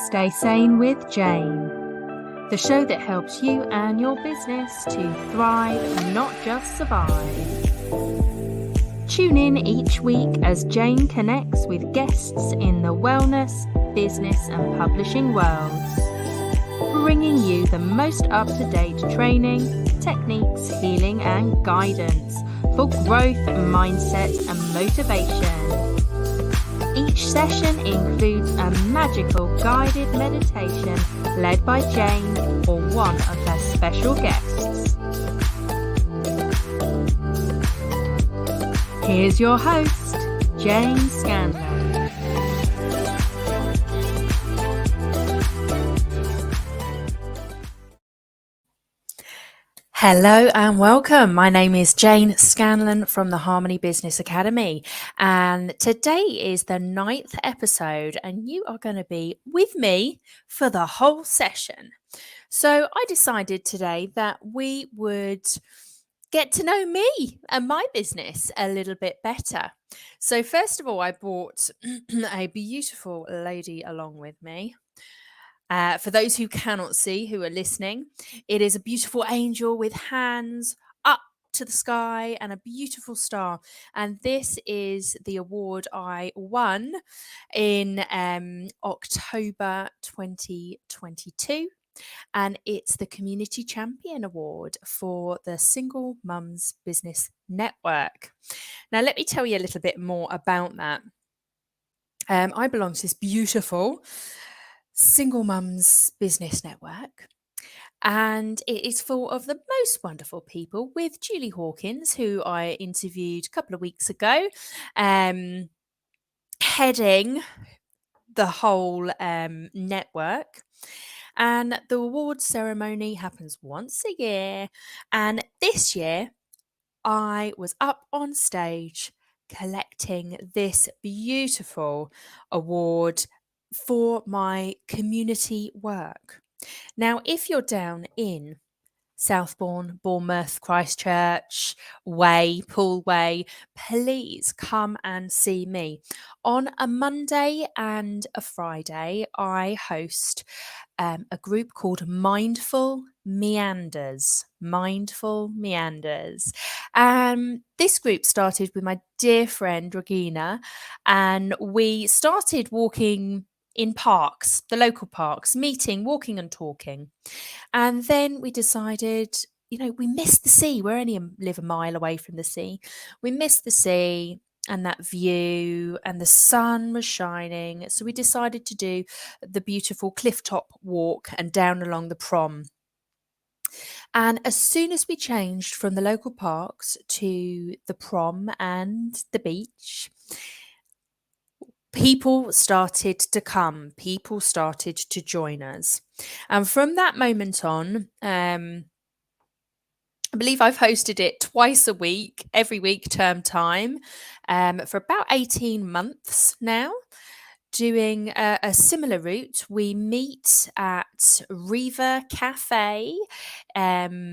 Stay Sane with Jane, the show that helps you and your business to thrive, not just survive. Tune in each week as Jane connects with guests in the wellness, business and publishing worlds, bringing you the most up-to-date training, techniques, healing and guidance for growth, mindset and motivation. Each session includes a magical guided meditation led by Jane or one of her special guests. Here's your host, Jane Scanlan. Hello and welcome. My name is Jane Scanlan from the Harmony Business Academy, and today is the 9th episode and you are going to be with me for the whole session. So I decided today that we would get to know me and my business a little bit better. So first of all, I brought a beautiful lady along with me. For those who cannot see, who are listening, it is a beautiful angel with hands up to the sky and a beautiful star. And this is the award I won in October 2022. And it's the Community Champion Award for the Single Mums Business Network. Now, let me tell you a little bit more about that. I belong to this beautiful Single Mums Business Network, and it is full of the most wonderful people, with Julie Hawkins, who I interviewed a couple of weeks ago, heading the whole network. And the award ceremony happens once a year, and this year I was up on stage collecting this beautiful award for my community work. Now, if you're down in Southbourne, Bournemouth, Christchurch Way, Poole Way, please come and see me. On a Monday and a Friday, I host a group called Mindful Meanders. Mindful Meanders. This group started with my dear friend Regina, and we started walking in parks, the local parks, meeting, walking and talking. And then we decided, we missed the sea. We only live a mile away from the sea. We missed the sea and that view, and the sun was shining. So we decided to do the beautiful clifftop walk and down along the prom. And as soon as we changed from the local parks to the prom and the beach, people started to come, people started to join us. And from that moment on, I believe I've hosted it twice a week, every week, term time, for about 18 months now, doing a similar route. We meet at Riva Cafe at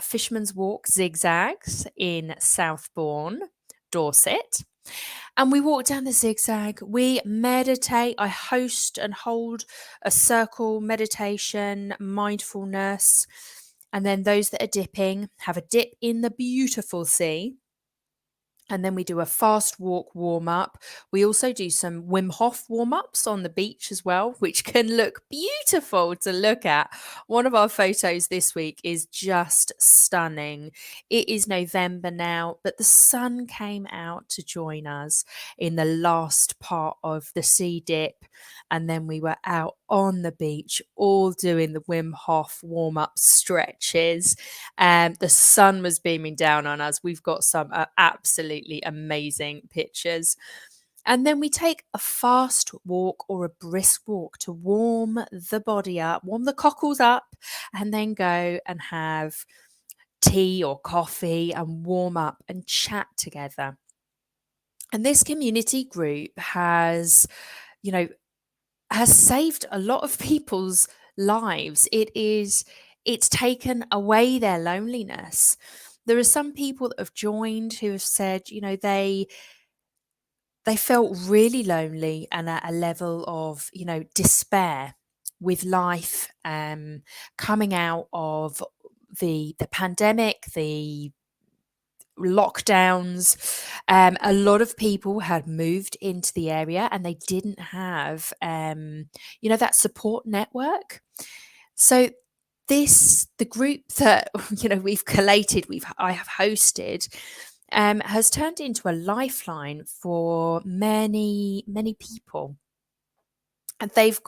Fisherman's Walk Zigzags in Southbourne, Dorset. And we walk down the zigzag, we meditate. I host and hold a circle meditation, mindfulness. And then those that are dipping have a dip in the beautiful sea. And then we do a fast walk warm up. We also do some Wim Hof warm ups on the beach as well, which can look beautiful to look at. One of our photos this week is just stunning. It is November now, but the sun came out to join us in the last part of the sea dip. And then we were out on the beach, all doing the Wim Hof warm up stretches. The sun was beaming down on us. We've got some absolutely amazing pictures. And then we take a fast walk or a brisk walk to warm the body up, warm the cockles up, and then go and have tea or coffee and warm up and chat together. And this community group has saved a lot of people's lives. It's taken away their loneliness. There are some people that have joined who have said, they felt really lonely and at a level of, despair with life, coming out of the pandemic, the lockdowns. A lot of people had moved into the area and they didn't have, that support network. So the group that we've collated, I have hosted, has turned into a lifeline for many people, and they've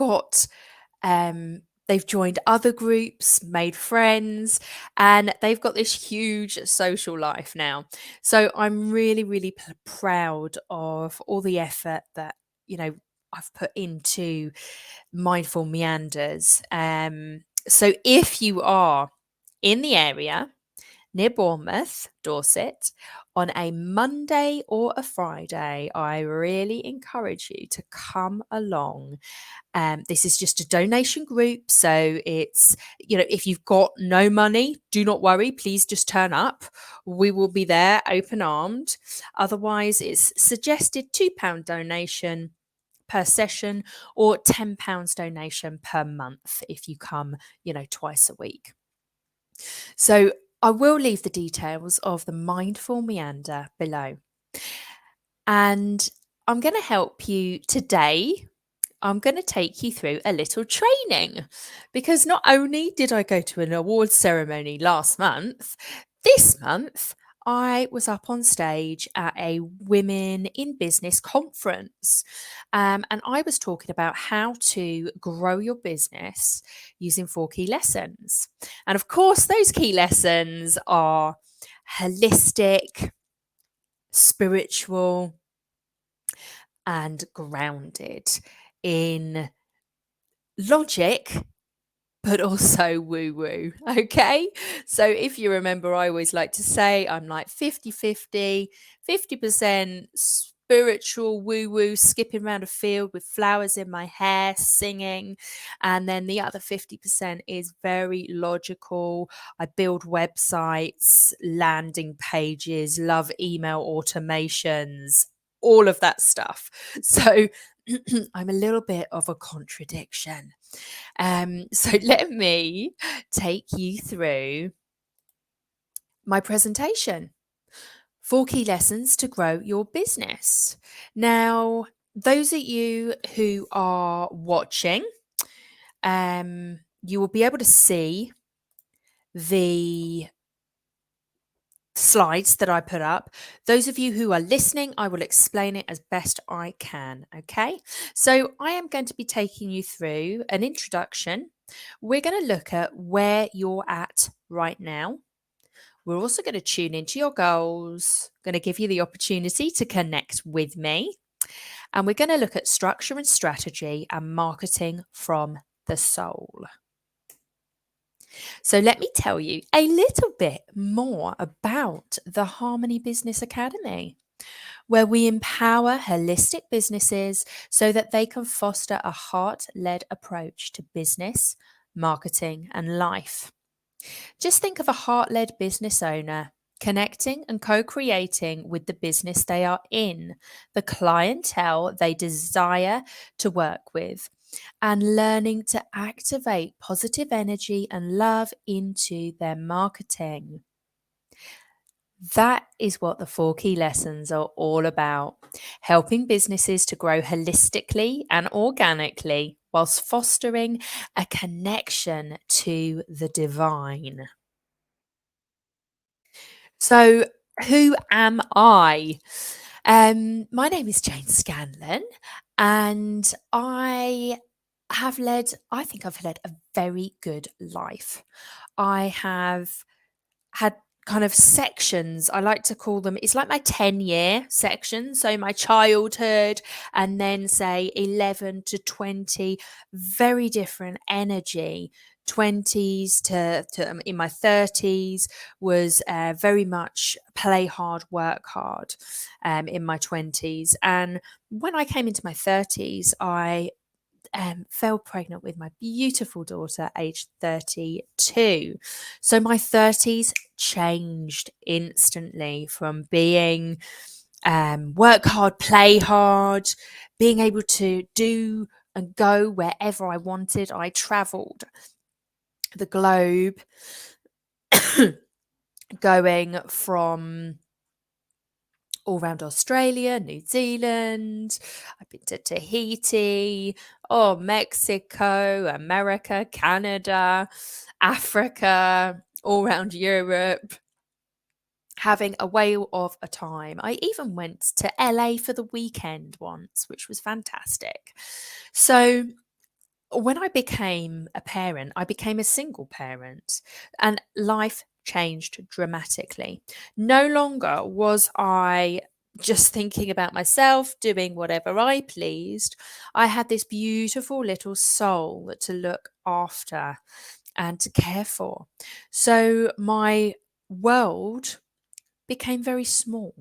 joined other groups, made friends, and they've got this huge social life now. So I'm really, really proud of all the effort that, I've put into Mindful Meanders. So if you are in the area near Bournemouth, Dorset, on a Monday or a Friday, I really encourage you to come along. This is just a donation group. So it's, if you've got no money, do not worry. Please just turn up. We will be there open armed. Otherwise, it's suggested £2 donation per session or £10 donation per month if you come, twice a week. So I will leave the details of the Mindful Meander below. And I'm going to help you today. I'm going to take you through a little training, because not only did I go to an awards ceremony last month, this month I was up on stage at a Women in Business conference. And I was talking about how to grow your business using 4 key lessons. And of course, those key lessons are holistic, spiritual, and grounded in logic, but also woo woo. Okay. So if you remember, I always like to say I'm like 50% spiritual woo woo, skipping around a field with flowers in my hair, singing. And then the other 50% is very logical. I build websites, landing pages, love email automations, all of that stuff. So I'm a little bit of a contradiction. So let me take you through my presentation. 4 key lessons to grow your business. Now, those of you who are watching, you will be able to see the slides that I put up. Those of you who are listening, I will explain it as best I can. Okay. So I am going to be taking you through an introduction. We're going to look at where you're at right now. We're also going to tune into your goals, going to give you the opportunity to connect with me. And we're going to look at structure and strategy and marketing from the soul. So let me tell you a little bit more about the Harmony Business Academy, where we empower holistic businesses so that they can foster a heart-led approach to business, marketing, and life. Just think of a heart-led business owner connecting and co-creating with the business they are in, the clientele they desire to work with, and learning to activate positive energy and love into their marketing. That is what the 4 key lessons are all about, helping businesses to grow holistically and organically whilst fostering a connection to the divine. So, who am I? My name is Jane Scanlan, and I think I've led a very good life. I have had kind of sections. I like to call them, it's like my 10-year section. So my childhood, and then say 11 to 20, very different energy. 20s to in my 30s was very much play hard, work hard in my 20s. And when I came into my 30s, I fell pregnant with my beautiful daughter, aged 32. So my 30s changed instantly from being work hard, play hard, being able to do and go wherever I wanted. I traveled the globe, going from all around Australia, New Zealand. I've been to Tahiti, Mexico, America, Canada, Africa, all around Europe, having a whale of a time. I even went to LA for the weekend once, which was fantastic. So when I became a parent, I became a single parent and life changed dramatically. No longer was I just thinking about myself, doing whatever I pleased. I had this beautiful little soul to look after and to care for. So my world became very small,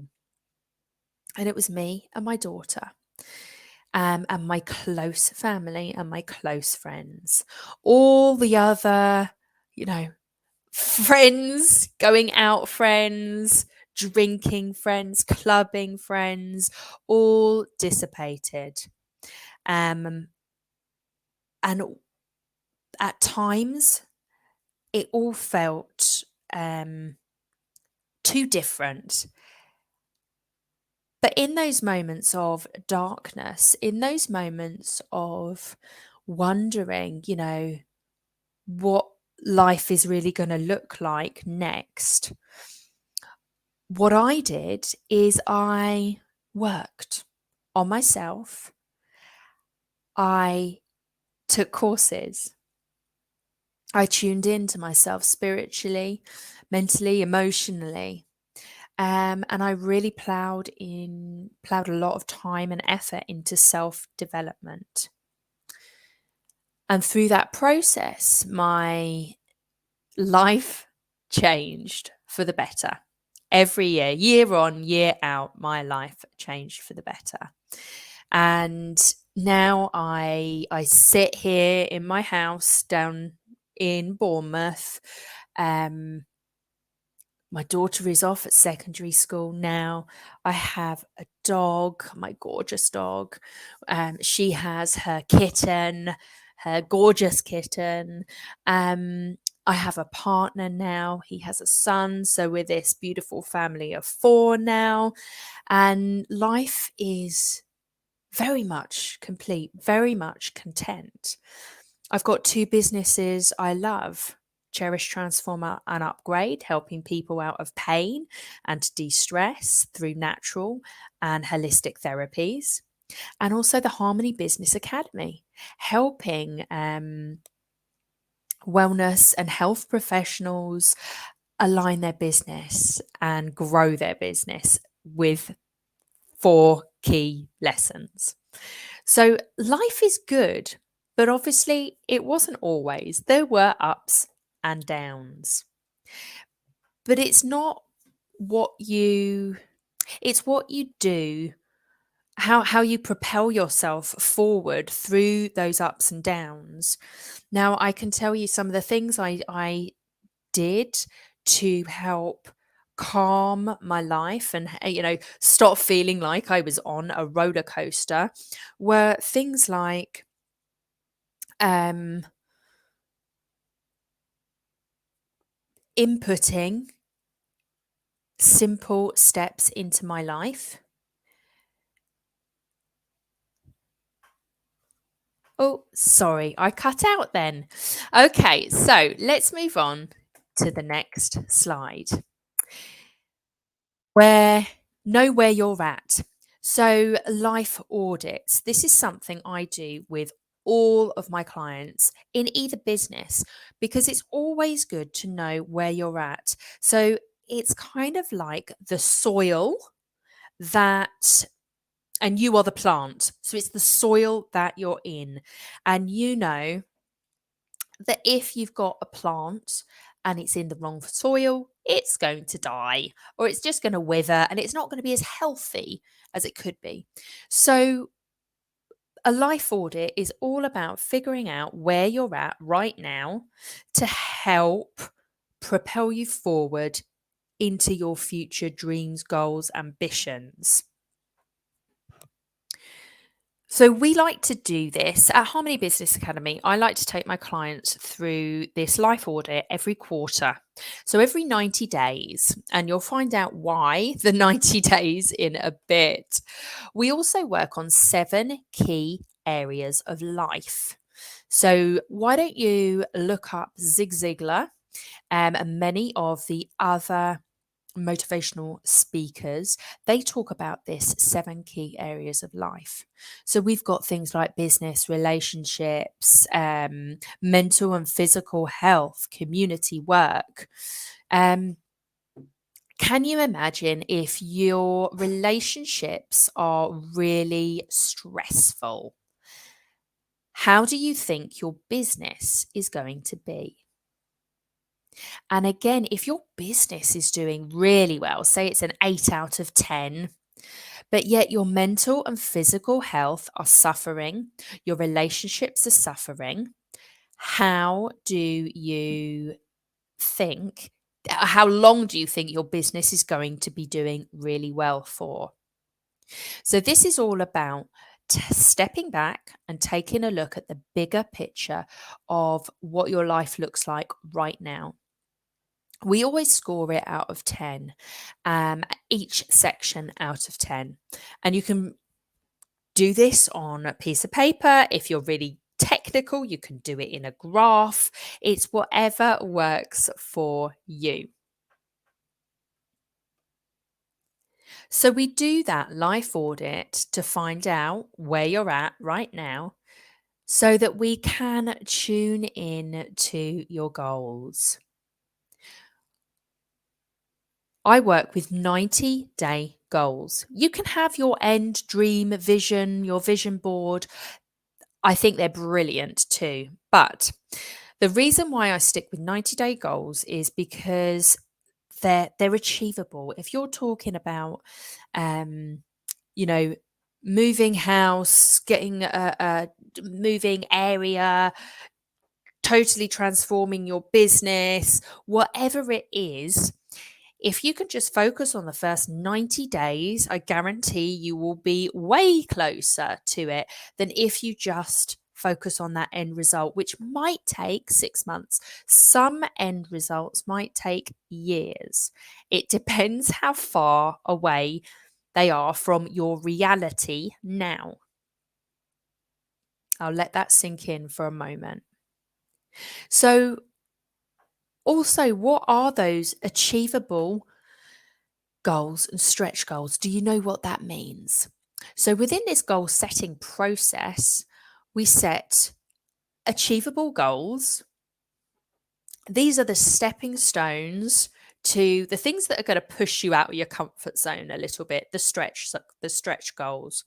and it was me and my daughter. And my close family and my close friends. All the other, you know, friends, going out friends, drinking friends, clubbing friends, all dissipated. Um, and at times, it all felt too different. But in those moments of darkness, in those moments of wondering, what life is really going to look like next, what I did is I worked on myself. I took courses. I tuned into myself spiritually, mentally, emotionally. And I really plowed a lot of time and effort into self-development. And through that process, my life changed for the better. Every year, year on, year out, my life changed for the better. And now I sit here in my house down in Bournemouth. My daughter is off at secondary school now. I have a dog, my gorgeous dog. She has her kitten, her gorgeous kitten. I have a partner now. He has a son. So we're this beautiful family of 4 now. And life is very much complete, very much content. I've got 2 businesses I love: Cherish, Transform, and Upgrade, helping people out of pain and de-stress through natural and holistic therapies. And also the Harmony Business Academy, helping wellness and health professionals align their business and grow their business with 4 key lessons. So life is good, but obviously it wasn't always. There were ups and downs. But it's what you do, how you propel yourself forward through those ups and downs. Now, I can tell you some of the things I did to help calm my life and stop feeling like I was on a roller coaster were things like inputting simple steps into my life. Oh, sorry, I cut out then. Okay, so let's move on to the next slide. Know where you're at. So, life audits. This is something I do with all of my clients in either business, because it's always good to know where you're at. So, it's kind of like the soil that, and you are the plant. So, it's the soil that you're in. And you know that if you've got a plant and it's in the wrong soil, it's going to die, or it's just going to wither, and it's not going to be as healthy as it could be. So, a life audit is all about figuring out where you're at right now to help propel you forward into your future dreams, goals, ambitions. So we like to do this at Harmony Business Academy. I like to take my clients through this life audit every quarter. So every 90 days, and you'll find out why the 90 days in a bit. We also work on 7 key areas of life. So why don't you look up Zig Ziglar and many of the other motivational speakers, they talk about this 7 key areas of life. So we've got things like business, relationships, mental and physical health, community work. Um, can you imagine if your relationships are really stressful? How do you think your business is going to be? And again, if your business is doing really well, say it's an 8 out of 10, but yet your mental and physical health are suffering, your relationships are suffering, how do you think, how long do you think your business is going to be doing really well for? So, this is all about stepping back and taking a look at the bigger picture of what your life looks like right now. We always score it out of 10, each section out of 10. And you can do this on a piece of paper. If you're really technical, you can do it in a graph. It's whatever works for you. So we do that life audit to find out where you're at right now so that we can tune in to your goals. I work with 90-day goals. You can have your end dream vision, your vision board. I think they're brilliant too. But the reason why I stick with 90-day goals is because they're achievable. If you're talking about um, you know, moving house, getting a moving area, totally transforming your business, whatever it is, if you can just focus on the first 90 days, I guarantee you will be way closer to it than if you just focus on that end result, which might take 6 months. Some end results might take years. It depends how far away they are from your reality now. I'll let that sink in for a moment. So, also, what are those achievable goals and stretch goals? Do you know what that means? So, within this goal setting process, we set achievable goals. These are the stepping stones to the things that are going to push you out of your comfort zone a little bit, the stretch goals.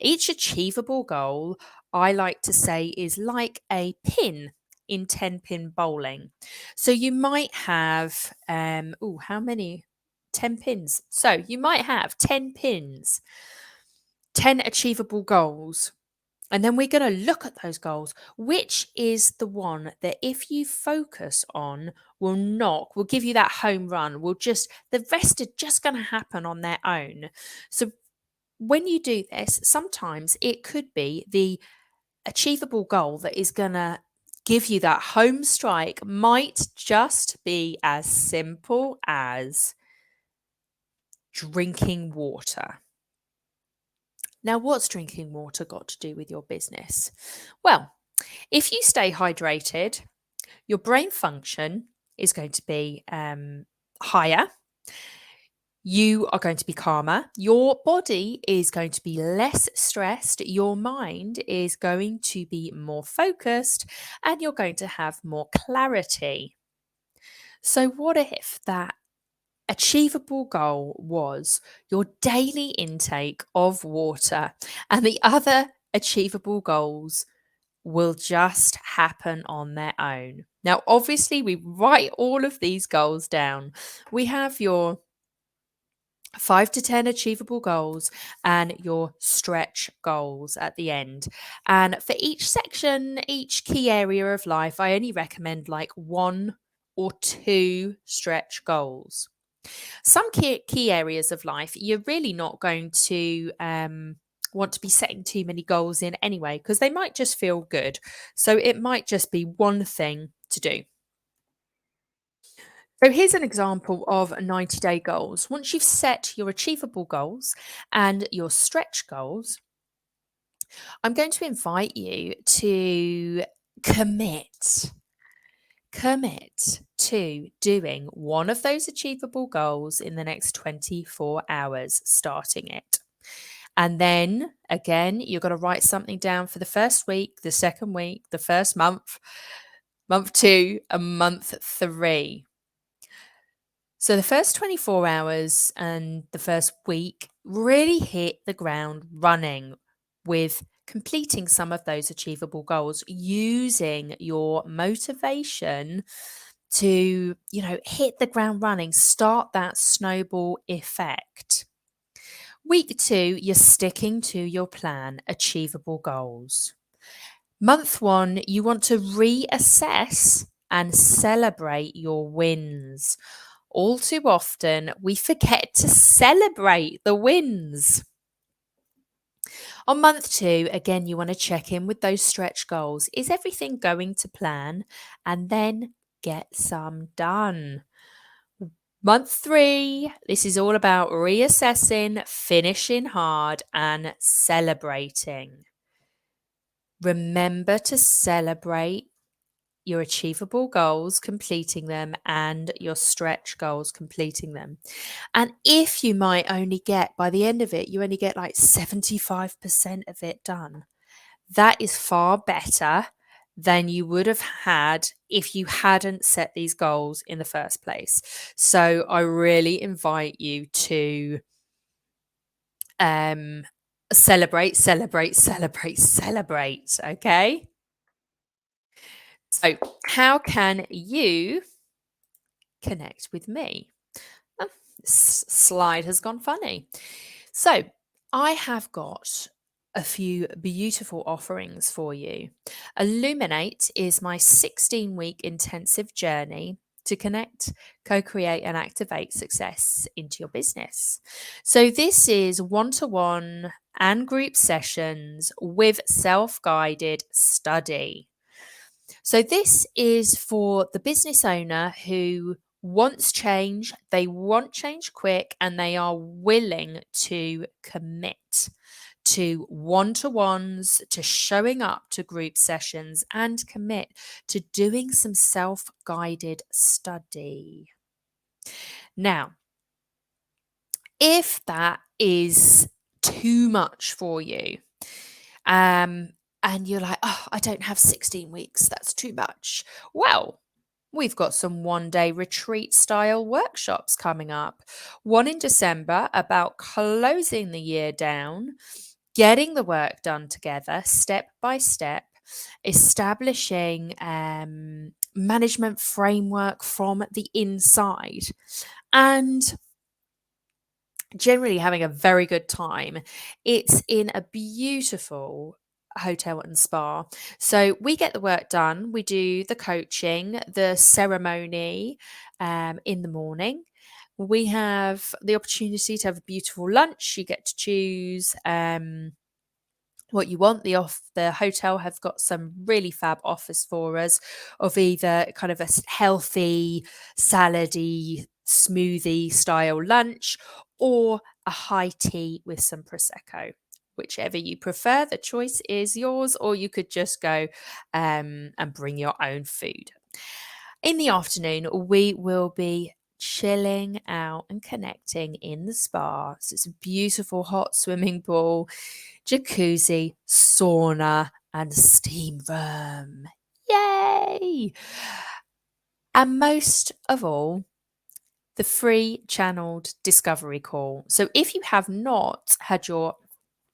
Each achievable goal, I like to say, is like a pin in 10-pin bowling. So you might have how many? 10 pins. So you might have 10 pins, 10 achievable goals. And then we're going to look at those goals. Which is the one that if you focus on will give you that home run, the rest are just going to happen on their own. So when you do this, sometimes it could be the achievable goal that is going to give you that home strike, might just be as simple as drinking water. Now, what's drinking water got to do with your business? Well, if you stay hydrated, your brain function is going to be higher. You are going to be calmer. Your body is going to be less stressed. Your mind is going to be more focused and you're going to have more clarity. So, what if that achievable goal was your daily intake of water and the other achievable goals will just happen on their own? Now, obviously, we write all of these goals down. We have your 5 to 10 achievable goals and your stretch goals at the end. And for each section, each key area of life, I only recommend like 1 or 2 stretch goals. Some key areas of life, you're really not going to want to be setting too many goals in anyway, because they might just feel good. So it might just be one thing to do. So here's an example of 90-day goals. Once you've set your achievable goals and your stretch goals, I'm going to invite you to commit. Commit to doing one of those achievable goals in the next 24 hours, starting it. And then again, you're going to write something down for the first week, the second week, the first month, month 2, and month 3. So the first 24 hours and the first week really hit the ground running with completing some of those achievable goals, using your motivation to, hit the ground running, start that snowball effect. Week 2, you're sticking to your plan, achievable goals. Month 1, you want to reassess and celebrate your wins. All too often, we forget to celebrate the wins. On month 2, again, you want to check in with those stretch goals. Is everything going to plan? And then get some done. Month 3, this is all about reassessing, finishing hard, and celebrating. Remember to celebrate your achievable goals, completing them, and your stretch goals, completing them. And if you might only get, by the end of it, you only get like 75% of it done, that is far better than you would have had if you hadn't set these goals in the first place. So I really invite you to celebrate, celebrate, celebrate, celebrate. Okay. So, how can you connect with me? Oh, this slide has gone funny. So, I have got a few beautiful offerings for you. Illuminate is my 16-week intensive journey to connect, co create, and activate success into your business. So, this is one-to-one and group sessions with self guided study. So, this is for the business owner who wants change, they want change quick, and they are willing to commit to one to ones, to showing up to group sessions, and commit to doing some self guided study. Now, if that is too much for you, and you're like, oh, I don't have 16 weeks, that's too much. Well, we've got some 1-day retreat style workshops coming up. One in December about closing the year down, getting the work done together, step by step, establishing management framework from the inside, and generally having a very good time. It's in a beautiful hotel and spa. So we get the work done. We do the coaching, the ceremony in the morning. We have the opportunity to have a beautiful lunch. You get to choose what you want. The hotel have got some really fab offers for us of either kind of a healthy, salady, smoothie style lunch, or a high tea with some prosecco. Whichever you prefer, the choice is yours, or you could just go and bring your own food. In the afternoon, we will be chilling out and connecting in the spa. So it's a beautiful hot swimming pool, jacuzzi, sauna, and steam room. Yay! And most of all, the free channeled discovery call. So if you have not had your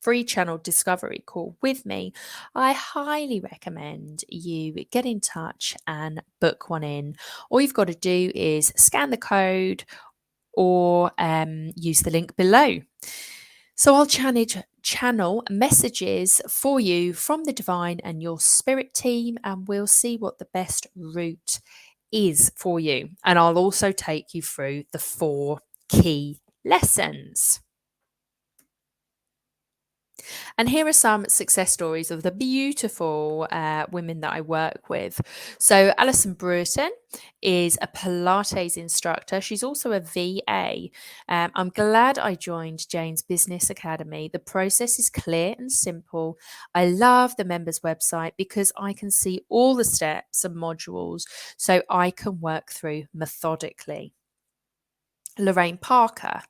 free channel discovery call with me, I highly recommend you get in touch and book one in. All you've got to do is scan the code or use the link below. So I'll channel messages for you from the divine and your spirit team, and we'll see what the best route is for you. And I'll also take you through the 4 key lessons. And here are some success stories of the beautiful women that I work with. So, Alison Brewerton is a Pilates instructor. She's also a VA. I'm glad I joined Jane's Business Academy. The process is clear and simple. I love the members' website because I can see all the steps and modules so I can work through methodically. Lorraine Parker.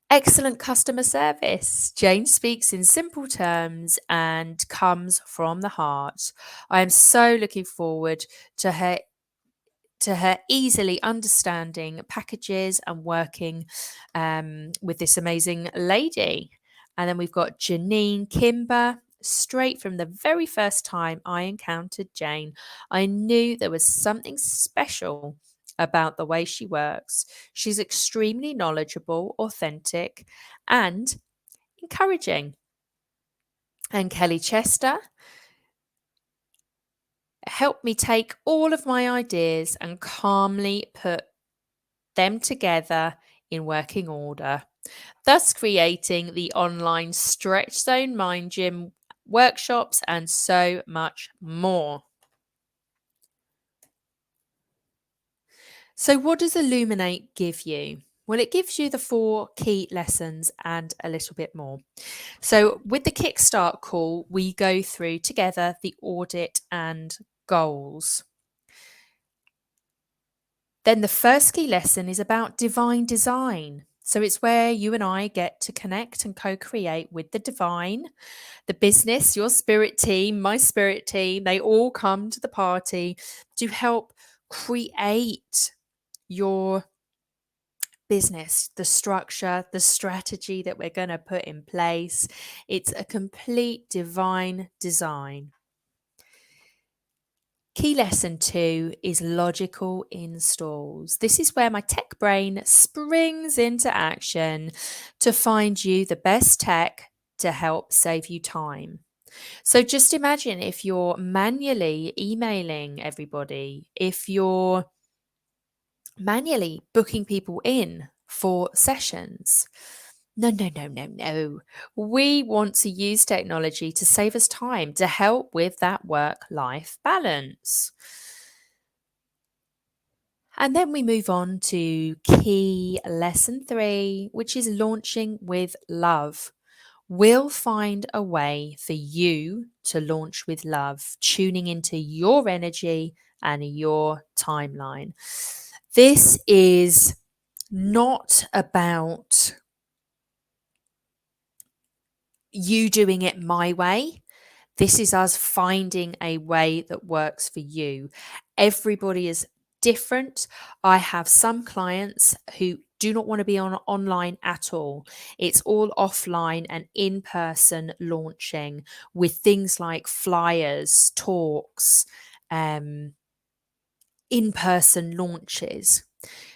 Excellent customer service. Jane speaks in simple terms and comes from the heart. I am so looking forward to her easily understanding packages and working with this amazing lady. And then we've got Janine Kimber. Straight from the very first time I encountered Jane, I knew there was something special about the way she works. She's extremely knowledgeable, authentic, and encouraging. And Kelly Chester helped me take all of my ideas and calmly put them together in working order, thus creating the online Stretch Zone Mind Gym workshops and so much more. So, what does Illuminate give you? Well, it gives you the 4 key lessons and a little bit more. So, with the Kickstart call, we go through together the audit and goals. Then the first key lesson is about divine design. So it's where you and I get to connect and co create with the divine, the business, your spirit team, my spirit team. They all come to the party to help create your business, the structure, the strategy that we're going to put in place. It's a complete divine design. Key lesson 2 is logical installs. This is where my tech brain springs into action to find you the best tech to help save you time. So just imagine if you're manually emailing everybody, if you're manually booking people in for sessions. No, no, no, no, no. We want to use technology to save us time, to help with that work-life balance. And then we move on to key lesson 3, which is launching with love. We'll find a way for you to launch with love, tuning into your energy and your timeline. This is not about you doing it my way. This is us finding a way that works for you. Everybody is different. I have some clients who do not want to be on online at all. It's all offline and in-person launching with things like flyers, talks, in-person launches.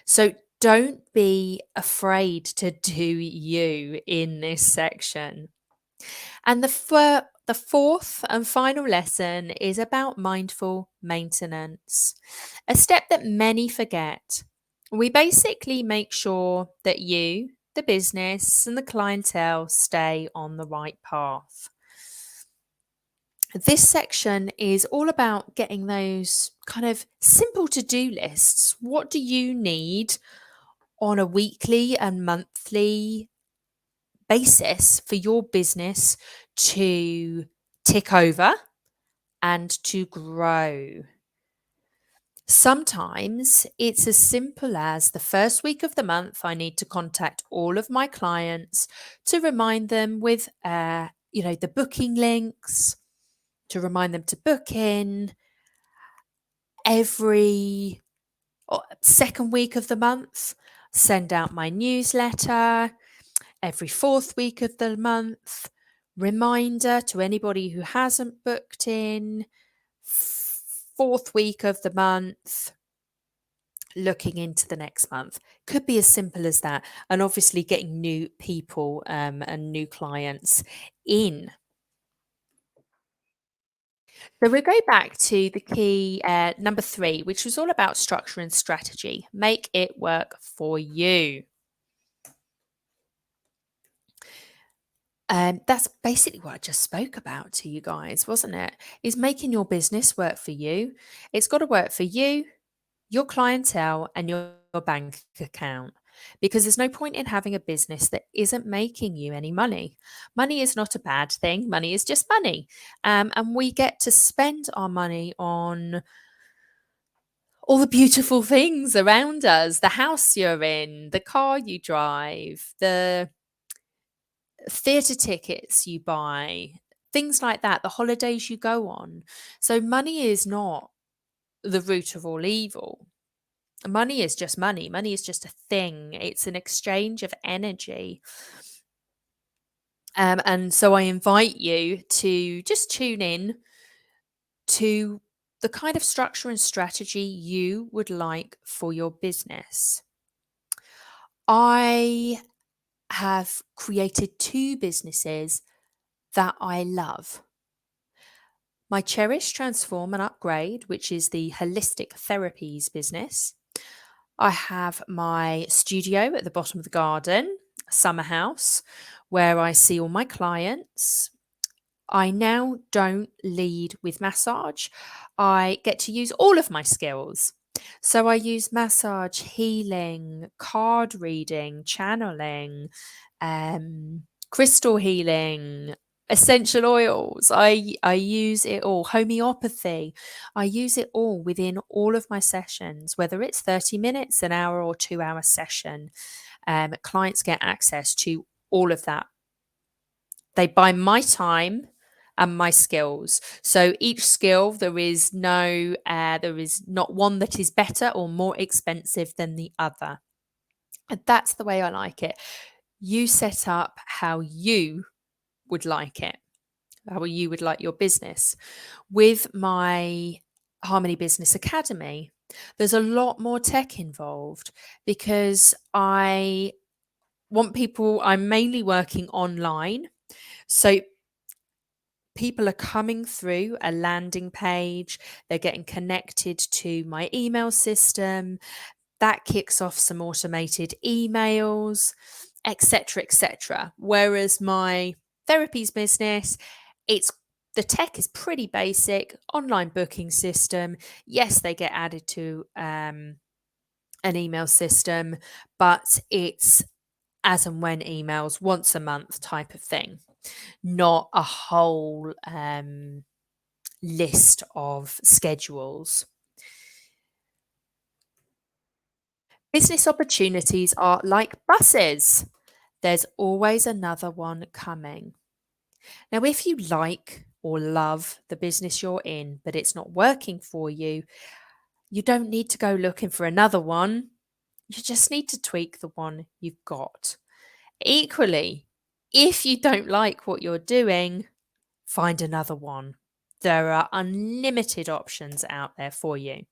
So don't be afraid to do you in this section. And the fourth and final lesson is about mindful maintenance, a step that many forget. We basically make sure that you, the business, and the clientele stay on the right path. This section is all about getting those kind of simple to-do lists. What do you need on a weekly and monthly basis for your business to tick over and to grow? Sometimes it's as simple as the first week of the month, I need to contact all of my clients to remind them with, the booking links, to remind them to book in every second week of the month, send out my newsletter every fourth week of the month, reminder to anybody who hasn't booked in, fourth week of the month, looking into the next month. Could be as simple as that. And obviously getting new people and new clients in. So we'll go back to the key number 3, which was all about structure and strategy. Make it work for you. That's basically what I just spoke about to you guys, wasn't it? Is making your business work for you. It's got to work for you, your clientele, and your bank account. Because there's no point in having a business that isn't making you any money. Money is not a bad thing, money is just money. And we get to spend our money on all the beautiful things around us, the house you're in, the car you drive, the theatre tickets you buy, things like that, the holidays you go on. So money is not the root of all evil. Money is just money. Money is just a thing. It's an exchange of energy. And so I invite you to just tune in to the kind of structure and strategy you would like for your business. I have created two businesses that I love. My Cherish, Transform and Upgrade, which is the holistic therapies business. I have my studio at the bottom of the garden, Summer House, where I see all my clients. I now don't lead with massage. I get to use all of my skills. So I use massage, healing, card reading, channeling, crystal healing, essential oils. I use it all. Homeopathy. I use it all within all of my sessions, whether it's 30 minutes, an hour, or 2 hour session. Clients get access to all of that. They buy my time and my skills. So each skill, there is not one that is better or more expensive than the other. And that's the way I like it. You set up how you would like it, how you would like your business. With my Harmony Business Academy, there's a lot more tech involved because I'm mainly working online. So people are coming through a landing page, they're getting connected to my email system. That kicks off some automated emails, etc., etc. Whereas my therapies business, it's the tech is pretty basic, online booking system. Yes, they get added to an email system, but it's as and when emails once a month type of thing, not a whole list of schedules. Business opportunities are like buses. There's always another one coming. Now, if you like or love the business you're in, but it's not working for you, you don't need to go looking for another one. You just need to tweak the one you've got. Equally, if you don't like what you're doing, find another one. There are unlimited options out there for you.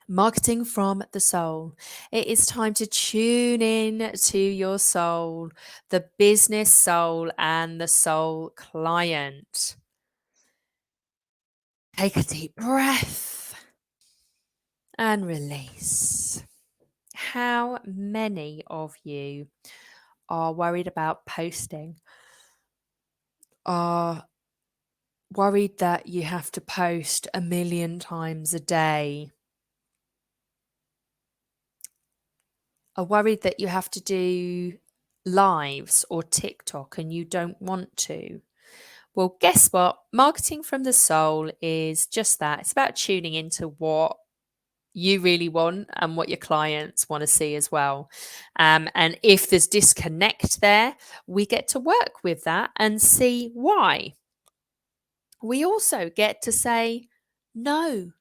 Marketing from the soul. It is time to tune in to your soul, the business soul, and the soul client. Take a deep breath and release. How many of you are worried about posting? Are worried that you have to post a million times a day? Are worried that you have to do lives or TikTok and you don't want to? Well, guess what? Marketing from the soul is just that. It's about tuning into what you really want and what your clients want to see as well. And if there's disconnect there, we get to work with that and see why. We also get to say, no,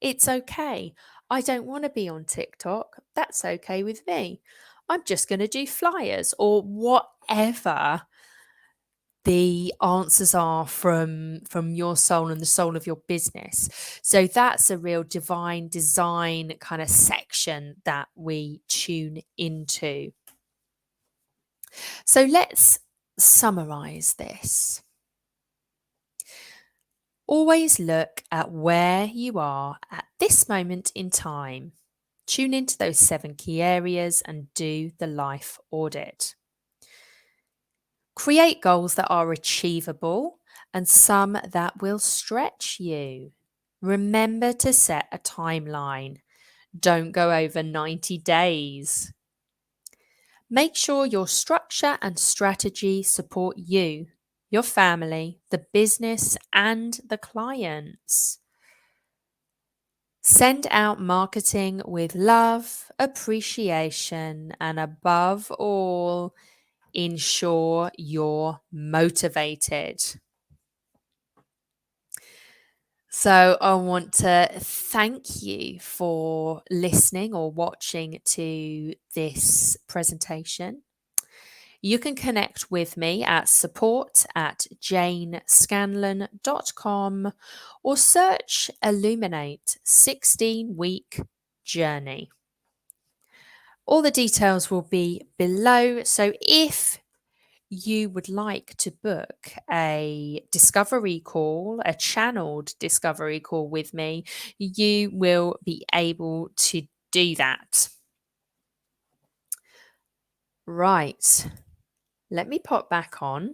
it's okay. I don't want to be on TikTok. That's okay with me. I'm just going to do flyers or whatever the answers are from your soul and the soul of your business. So that's a real divine design kind of section that we tune into. So let's summarize this. Always look at where you are at this moment in time. Tune into those 7 key areas and do the life audit. Create goals that are achievable and some that will stretch you. Remember to set a timeline. Don't go over 90 days. Make sure your structure and strategy support you, your family, the business, and the clients. Send out marketing with love, appreciation, and above all, ensure you're motivated. So, I want to thank you for listening or watching to this presentation. You can connect with me at support@janescanlan.com or search Illuminate 16-week journey. All the details will be below. So if you would like to book a discovery call, a channeled discovery call with me, you will be able to do that. Right. Let me pop back on.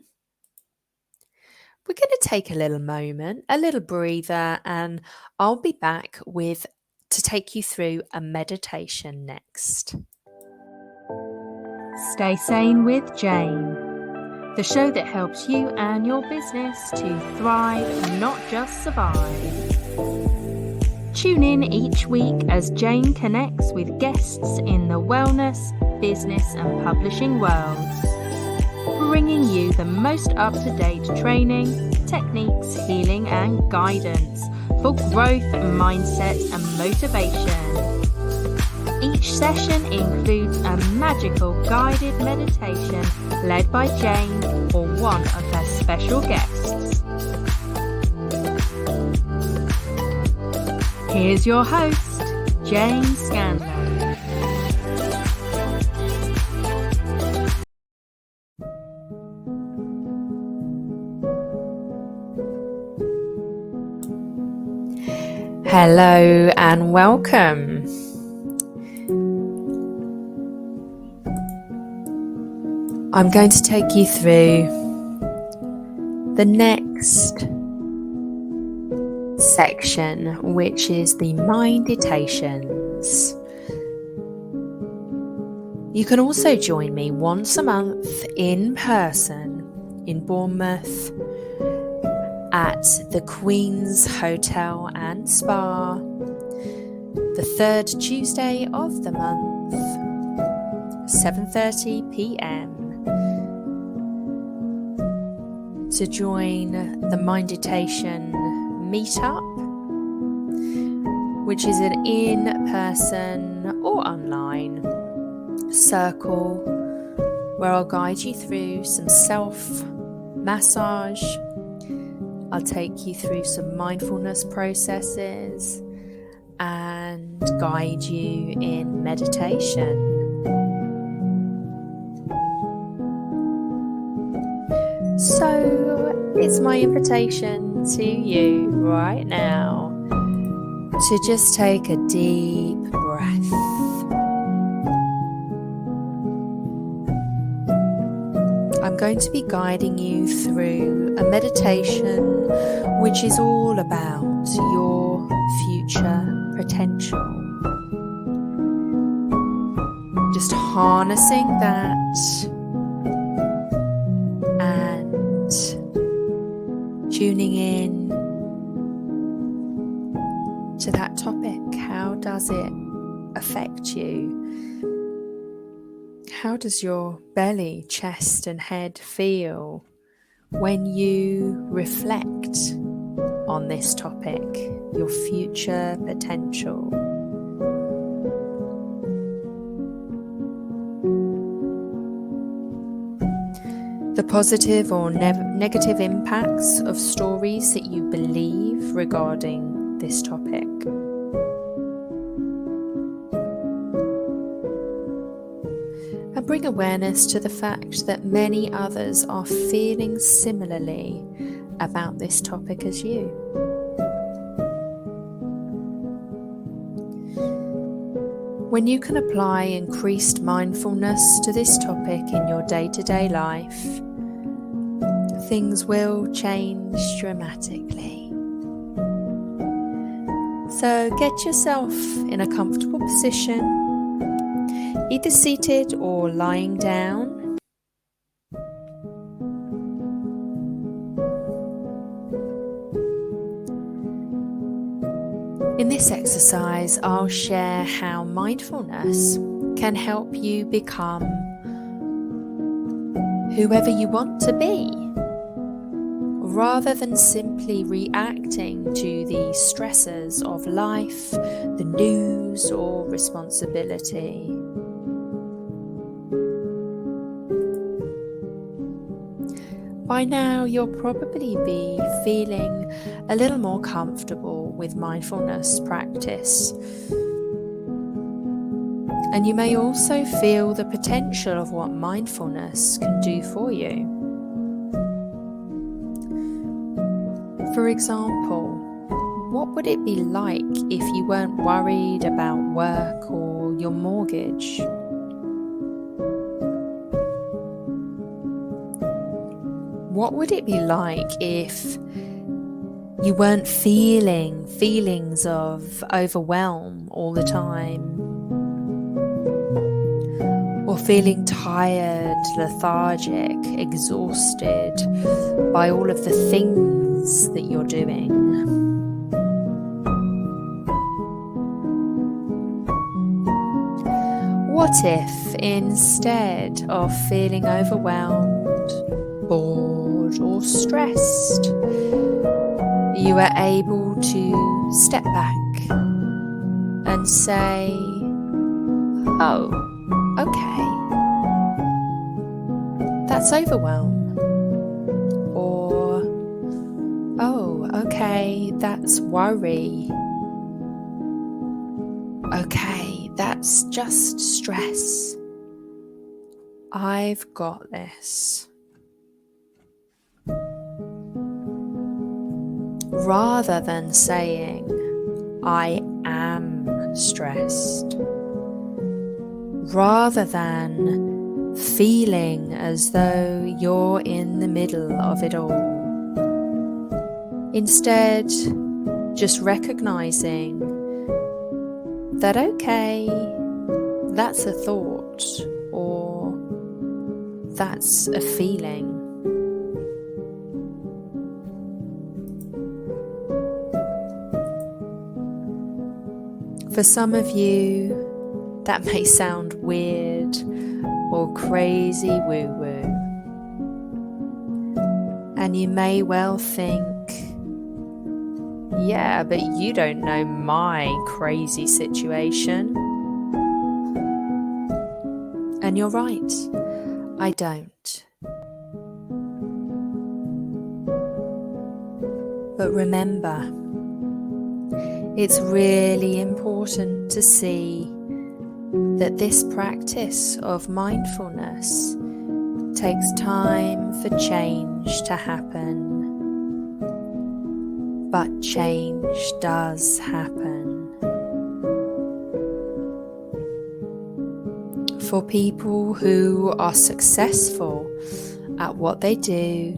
We're going to take a little moment, a little breather, and I'll be back to take you through a meditation next. Stay Sane with Jane, the show that helps you and your business to thrive, not just survive. Tune in each week as Jane connects with guests in the wellness, business, and publishing worlds, bringing you the most up-to-date training, techniques, healing, and guidance for growth, mindset, and motivation. Each session includes a magical guided meditation led by Jane or one of her special guests. Here's your host, Jane Scanlan. Hello and welcome. I'm going to take you through the next section, which is the minditations. You can also join me once a month in person in Bournemouth at the Queen's Hotel and Spa, the third Tuesday of the month, 7:30 p.m. to join the Mindeditation meetup, which is an in-person or online circle where I'll guide you through some self-massage. I'll take you through some mindfulness processes and guide you in meditation. So it's my invitation to you right now to just take a deep breath. I'm going to be guiding you through a meditation which is all about your future potential. Just harnessing that and tuning in to that topic. How does it affect you? How does your belly, chest, and head feel when you reflect on this topic, your future potential? The positive or negative impacts of stories that you believe regarding this topic. And bring awareness to the fact that many others are feeling similarly about this topic as you. When you can apply increased mindfulness to this topic in your day-to-day life, things will change dramatically. So get yourself in a comfortable position, either seated or lying down. In this exercise, I'll share how mindfulness can help you become whoever you want to be, rather than simply reacting to the stresses of life, the news, or responsibility. By now, you'll probably be feeling a little more comfortable with mindfulness practice. And you may also feel the potential of what mindfulness can do for you. For example, what would it be like if you weren't worried about work or your mortgage? What would it be like if you weren't feeling feelings of overwhelm all the time? Or feeling tired, lethargic, exhausted by all of the things that you're doing? What if instead of feeling overwhelmed, bored or stressed, you were able to step back and say, oh, okay, that's overwhelm. Or, oh, okay, that's worry. Okay, that's just stress. I've got this. Rather than saying, I am stressed. Rather than feeling as though you're in the middle of it all. Instead, just recognizing that, okay, that's a thought or that's a feeling. For some of you, that may sound weird or crazy woo-woo. And you may well think, yeah, but you don't know my crazy situation. And you're right, I don't. But remember, it's really important to see that this practice of mindfulness takes time for change to happen. But change does happen. For people who are successful at what they do,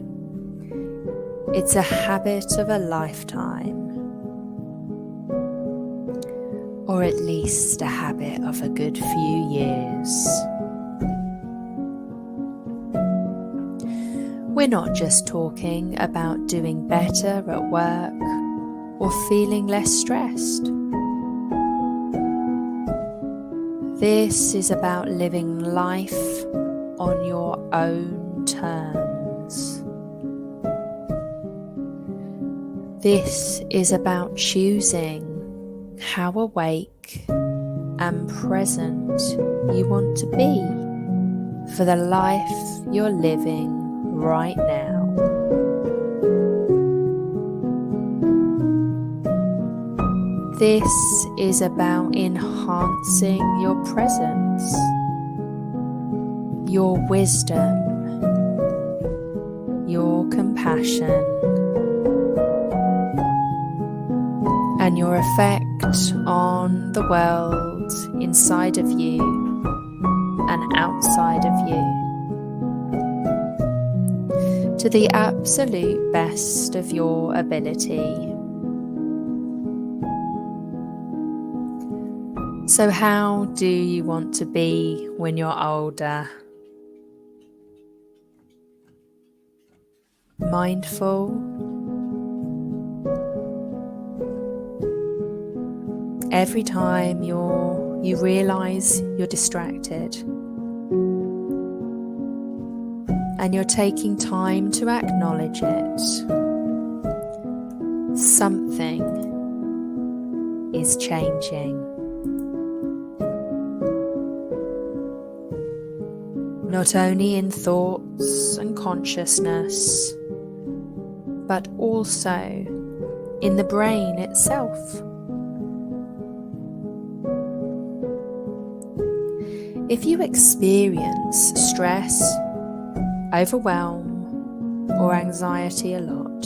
it's a habit of a lifetime. Or at least a habit of a good few years. We're not just talking about doing better at work or feeling less stressed. This is about living life on your own terms. This is about choosing how awake and present you want to be for the life you're living right now. This is about enhancing your presence, your wisdom, your compassion, and your effect on the world inside of you and outside of you. to the absolute best of your ability. So how do you want to be when you're older? Mindful, every time you realise you're distracted and you're taking time to acknowledge it, something is changing. Not only in thoughts and consciousness, but also in the brain itself. If you experience stress, overwhelm, or anxiety a lot,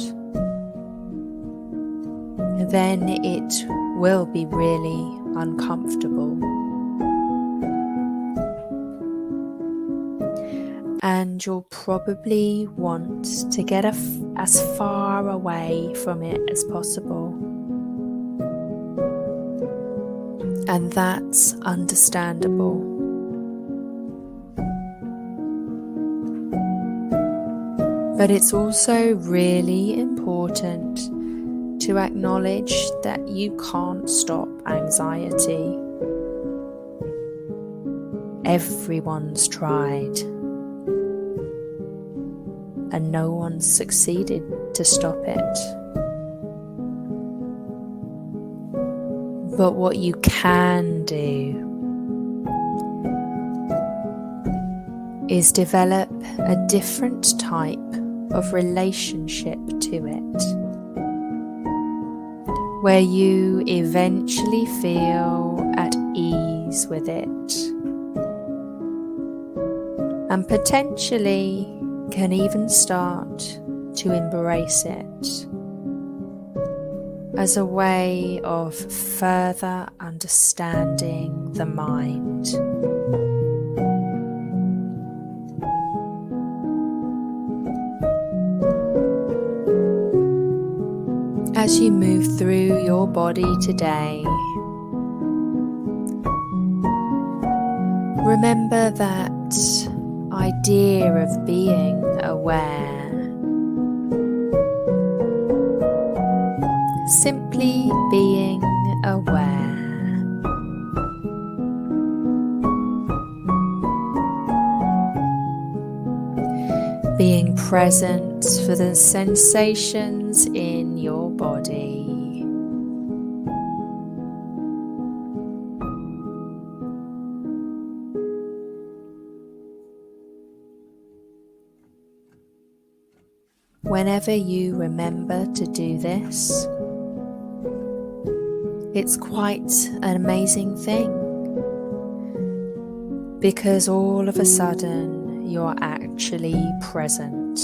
then it will be really uncomfortable. And you'll probably want to get as far away from it as possible. And that's understandable. But it's also really important to acknowledge that you can't stop anxiety. Everyone's tried. And no one's succeeded to stop it. But what you can do is develop a different type of relationship to it, where you eventually feel at ease with it, and potentially can even start to embrace it as a way of further understanding the mind. As you move through your body today, remember that idea of being aware. Simply being aware. Being present for the sensations in your body. Whenever you remember to do this, it's quite an amazing thing, because all of a sudden you're actually present.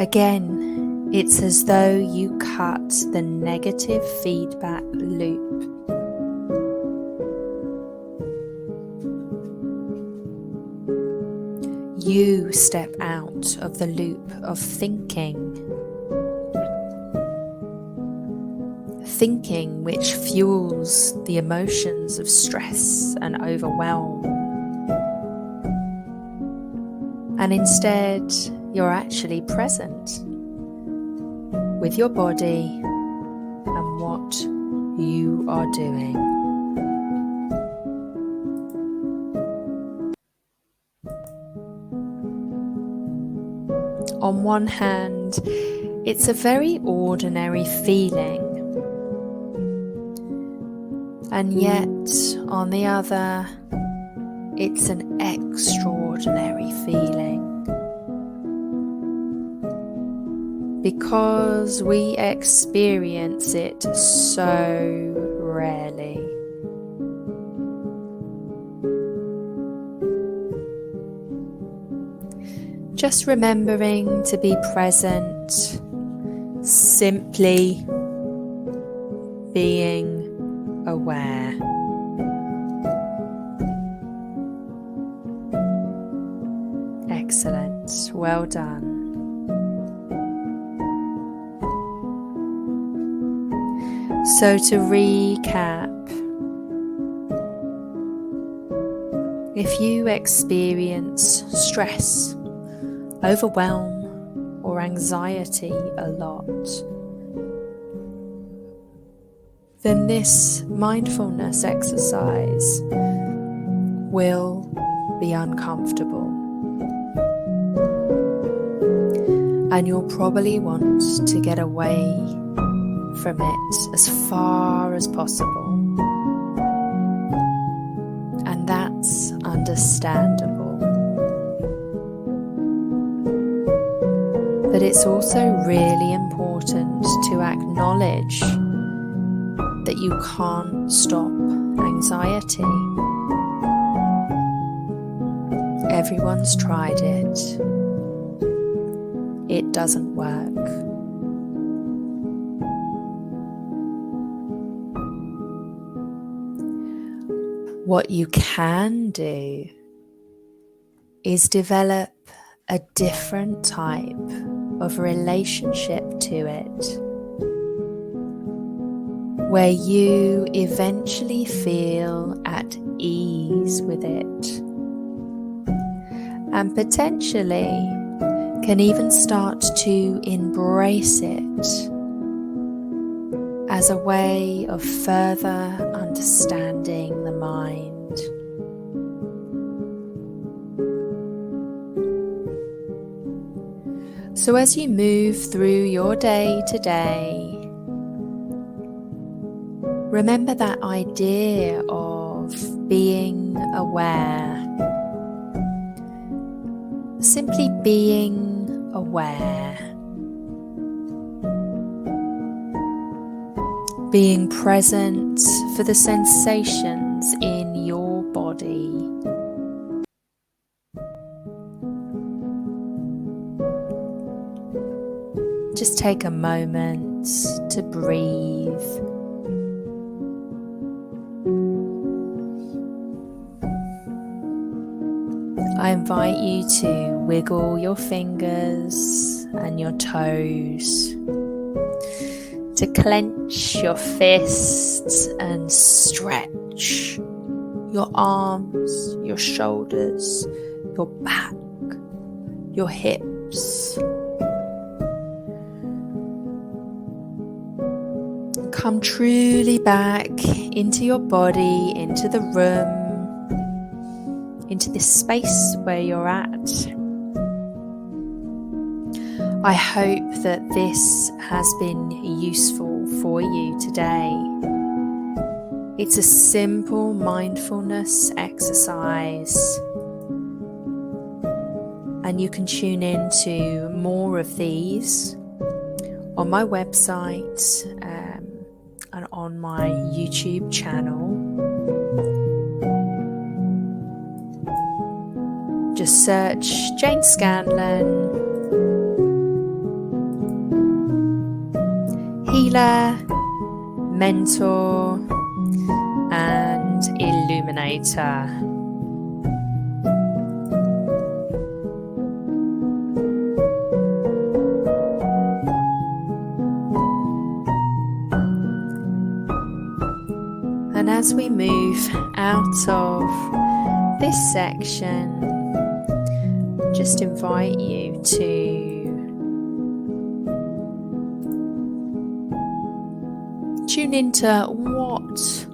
Again, it's as though you cut the negative feedback loop. You step out of the loop of thinking which fuels the emotions of stress and overwhelm. And instead, you're actually present with your body and what you are doing. On one hand, it's a very ordinary feeling. And yet, on the other, it's an extraordinary feeling. Because we experience it so rarely. Just remembering to be present, simply being aware. Excellent. Well done. So to recap, if you experience stress, overwhelm, or anxiety a lot, then this mindfulness exercise will be uncomfortable. And you'll probably want to get away from it as far as possible. And that's understandable. But it's also really important to acknowledge that you can't stop anxiety. Everyone's tried it. It doesn't work. What you can do is develop a different type of relationship to it, where you eventually feel at ease with it, and potentially can even start to embrace it as a way of further understanding the mind. So as you move through your day to day, remember that idea of being aware. Simply being aware. Being present for the sensations in your body. Just take a moment to breathe. I invite you to wiggle your fingers and your toes, to clench your fists and stretch your arms, your shoulders, your back, your hips. Come truly back into your body, into the room, into this space where you're at. I hope that this has been useful for you today. It's a simple mindfulness exercise, and you can tune in to more of these on my website and on my YouTube channel. Just search Jane Scanlan, healer, mentor, and illuminator. And as we move out of this section, just invite you to tune into what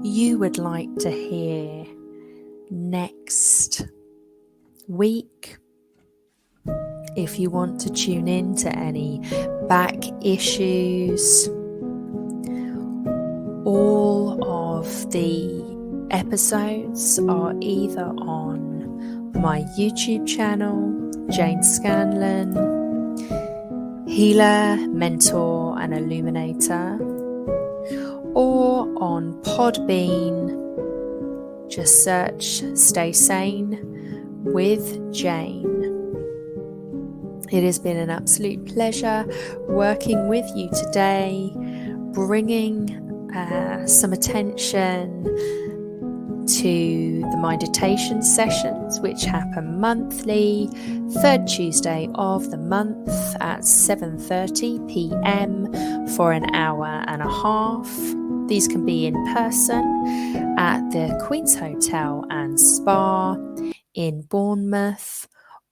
you would like to hear next week. If you want to tune in to any back issues, all of the episodes are either on my YouTube channel, Jane Scanlan, healer, mentor, and illuminator, or on Podbean. Just search Stay Sane with Jane. It has been an absolute pleasure working with you today, bringing some attention to the meditation sessions, which happen monthly, third Tuesday of the month at 7:30 p.m. for an hour and a half. These can be in person at the Queen's Hotel and Spa in Bournemouth,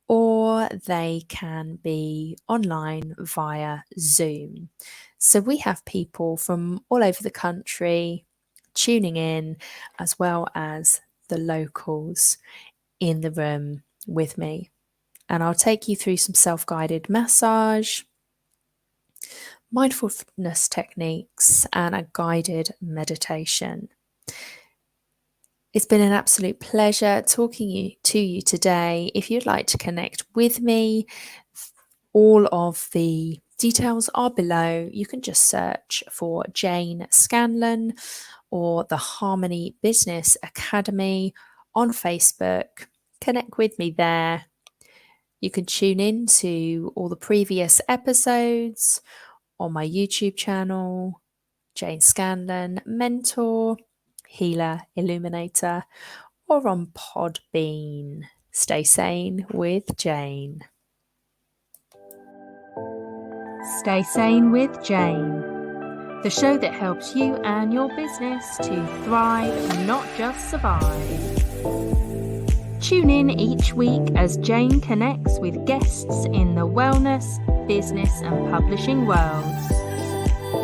or they can be online via Zoom. So we have people from all over the country tuning in, as well as the locals in the room with me. And I'll take you through some self-guided massage, mindfulness techniques, and a guided meditation. It's been an absolute pleasure talking to you today. If you'd like to connect with me, all of the details are below. You can just search for Jane Scanlan or the Harmony Business Academy on Facebook. Connect with me there. You can tune in to all the previous episodes on my YouTube channel, Jane Scanlan, Mentor, Healer, Illuminator, or on Podbean. Stay sane with Jane. Stay Sane with Jane, the show that helps you and your business to thrive, not just survive. Tune in each week as Jane connects with guests in the wellness, business and publishing worlds,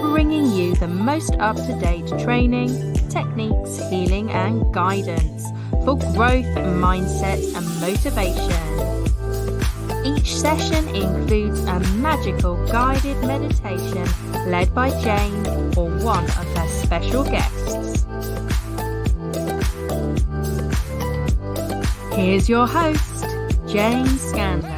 bringing you the most up-to-date training, techniques, healing and guidance for growth, mindset and motivation. Each session includes a magical guided meditation led by Jane or one of her special guests. Here's your host, Jane Scanlan.